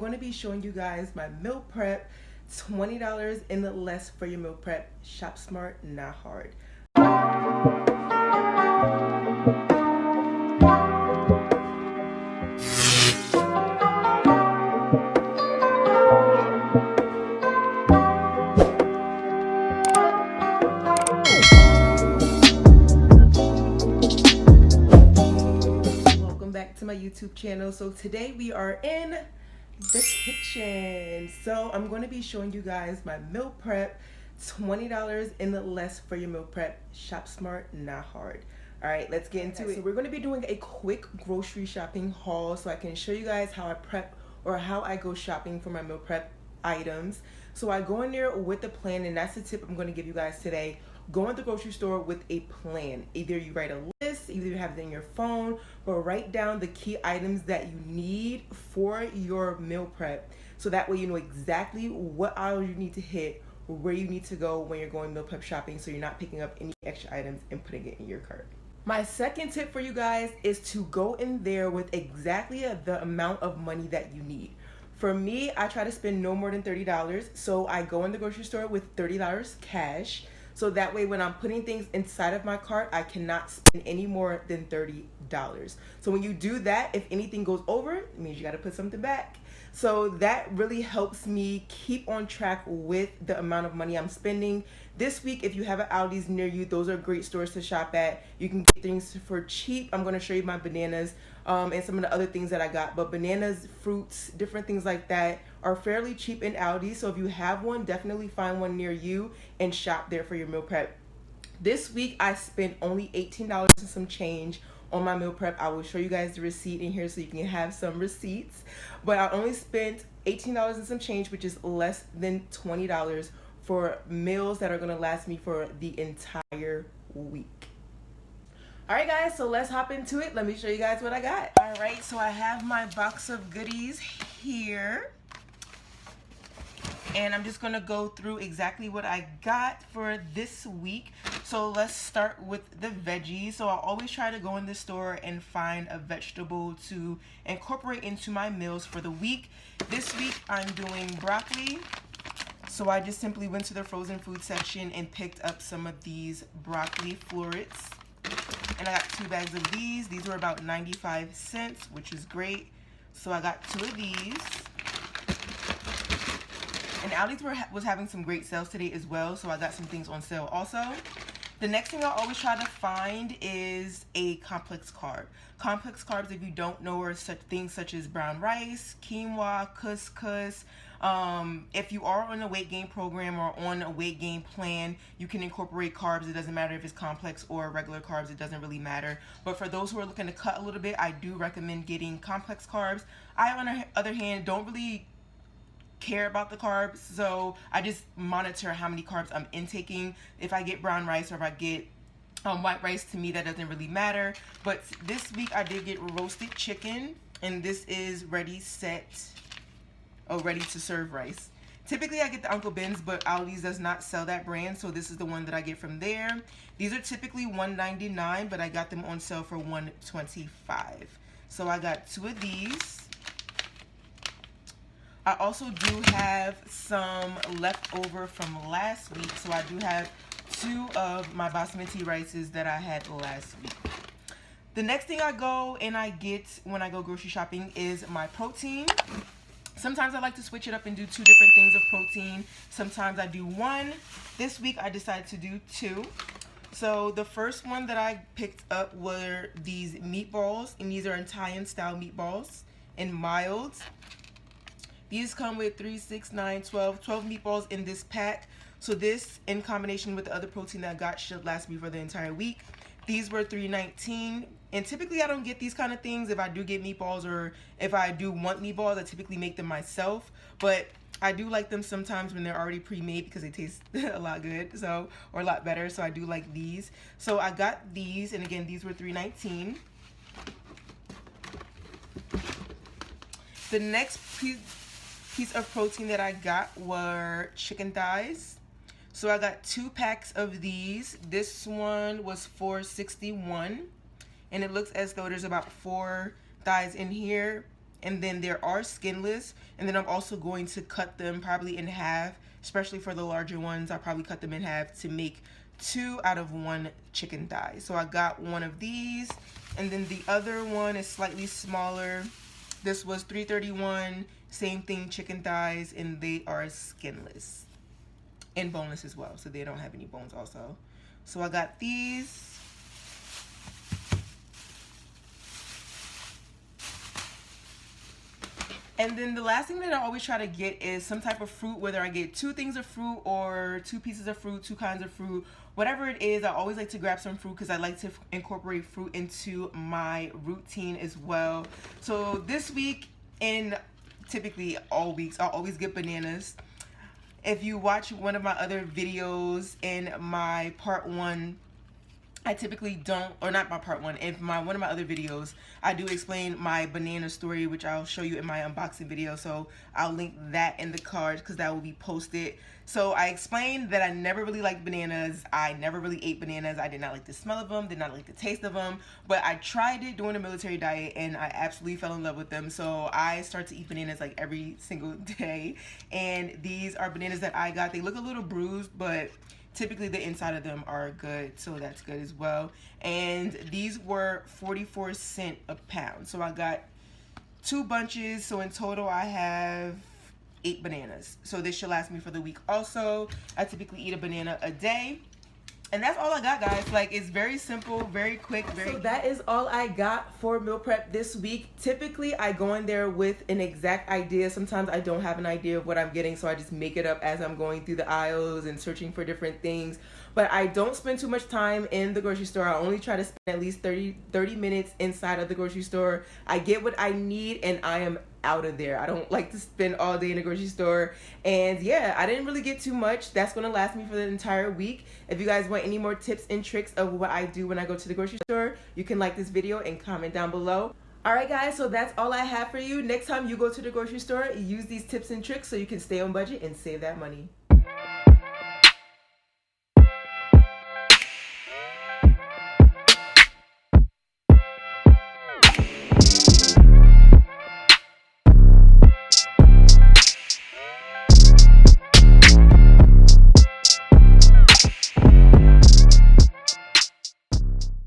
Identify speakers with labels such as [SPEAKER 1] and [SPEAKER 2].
[SPEAKER 1] going to be showing you guys my meal prep. $20 and less for your meal prep. Shop smart, not hard. Welcome back to my YouTube channel. So today we are in the kitchen. So I'm going to be showing you guys my meal prep. $20 and less for your meal prep. Shop smart, not hard. All right, let's get into it. So we're going to be doing a quick grocery shopping haul so I can show you guys how I prep or how I go shopping for my meal prep items. So I go in there with a plan, and that's the tip I'm going to give you guys today. Go in the grocery store with a plan. Either you write a list, either you have it in your phone, or write down the key items that you need for your meal prep. So that way you know exactly what aisle you need to hit, or where you need to go when you're going meal prep shopping, so you're not picking up any extra items and putting it in your cart. My second tip for you guys is to go in there with exactly the amount of money that you need. For me, I try to spend no more than $30, so I go in the grocery store with $30 cash. So that way when I'm putting things inside of my cart, I cannot spend any more than $30. So when you do that, if anything goes over, it means you got to put something back. So that really helps me keep on track with the amount of money I'm spending. This week, if you have an Aldi's near you, those are great stores to shop at. You can get things for cheap. I'm going to show you my bananas and some of the other things that I got. But bananas, fruits, different things like that are fairly cheap in Aldi. So if you have one, definitely find one near you and shop there for your meal prep. This week, I spent only $18 and some change on my meal prep. I will show you guys the receipt in here so you can have some receipts. But I only spent $18 and some change, which is less than $20 for meals that are going to last me for the entire week. All right, guys, so let's hop into it. Let me show you guys what I got. All right, so I have my box of goodies here. And I'm just going to go through exactly what I got for this week. So let's start with the veggies. So I always try to go in the store and find a vegetable to incorporate into my meals for the week. This week I'm doing broccoli. So I just simply went to the frozen food section and picked up some of these broccoli florets. And I got 2 bags of these. These were about 95 cents, which is great. So I got 2 of these. And Aldi's was having some great sales today as well, so I got some things on sale also. The next thing I always try to find is a complex carb. Complex carbs, if you don't know, are such things such as brown rice, quinoa, couscous. If you are on a weight gain program or on a weight gain plan, you can incorporate carbs. It doesn't matter if it's complex or regular carbs, it doesn't really matter. But for those who are looking to cut a little bit, I do recommend getting complex carbs. I, on the other hand, don't really care about the carbs, so I just monitor how many carbs I'm intaking. If I get brown rice or if I get white rice, to me that doesn't really matter. But this week I did get roasted chicken, and this is ready to serve rice. Typically I get the Uncle Ben's, but Aldi's does not sell that brand, so this is the one that I get from there. These are typically $1.99, but I got them on sale for $1.25. So I got 2 of these. I also do have some leftover from last week, so I do have 2 of my basmati rices that I had last week. The next thing I go and I get when I go grocery shopping is my protein. Sometimes I like to switch it up and do 2 different things of protein. Sometimes I do 1. This week I decided to do 2. So the first one that I picked up were these meatballs, and these are Italian style meatballs in milds. These come with 3, 6, 9, 12 meatballs in this pack. So this, in combination with the other protein that I got, should last me for the entire week. These were $3.19. And typically I don't get these kind of things. If I do get meatballs or if I do want meatballs, I typically make them myself. But I do like them sometimes when they're already pre-made because they taste a lot good, or a lot better. So I do like these. So I got these, and again, these were $3.19. The next piece of protein that I got were chicken thighs. So I got 2 packs of these. This one was $4.61, and it looks as though there's about 4 thighs in here. and then there are skinless, and then I'm also going to cut them probably in half, especially for the larger ones. I'll probably cut them in half to make 2 out of 1 chicken thigh. So I got one of these, and then the other one is slightly smaller. This was $3.31, same thing, chicken thighs, and they are skinless and boneless as well, so they don't have any bones also. So I got these. And then the last thing that I always try to get is some type of fruit, whether I get 2 things of fruit or 2 pieces of fruit, 2 kinds of fruit, whatever it is. I always like to grab some fruit because I like to incorporate fruit into my routine as well. So this week, and typically all weeks, I'll always get bananas. If you watch one of my other videos in my part 1, I typically don't, or not my part 1, if one of my other videos, I do explain my banana story, which I'll show you in my unboxing video. So I'll link that in the card because that will be posted. So I explained that I never really liked bananas. I never really ate bananas. I did not like the smell of them, did not like the taste of them, but I tried it during a military diet and I absolutely fell in love with them. So I start to eat bananas like every single day. And these are bananas that I got. They look a little bruised, but typically the inside of them are good, so that's good as well. And these were 44 cents a pound. So I got 2 bunches, so in total I have 8 bananas. So this should last me for the week also. I typically eat a banana a day. And that's all I got, guys. Like, it's very simple, very quick, So that is all I got for meal prep this week. Typically, I go in there with an exact idea. Sometimes I don't have an idea of what I'm getting, so I just make it up as I'm going through the aisles and searching for different things. But I don't spend too much time in the grocery store. I only try to spend at least 30 minutes inside of the grocery store. I get what I need, and I am out of there. I don't like to spend all day in the grocery store. And yeah, I didn't really get too much. That's going to last me for the entire week. If you guys want any more tips and tricks of what I do when I go to the grocery store, you can like this video and comment down below. Alright guys, so that's all I have for you. Next time you go to the grocery store, use these tips and tricks so you can stay on budget and save that money.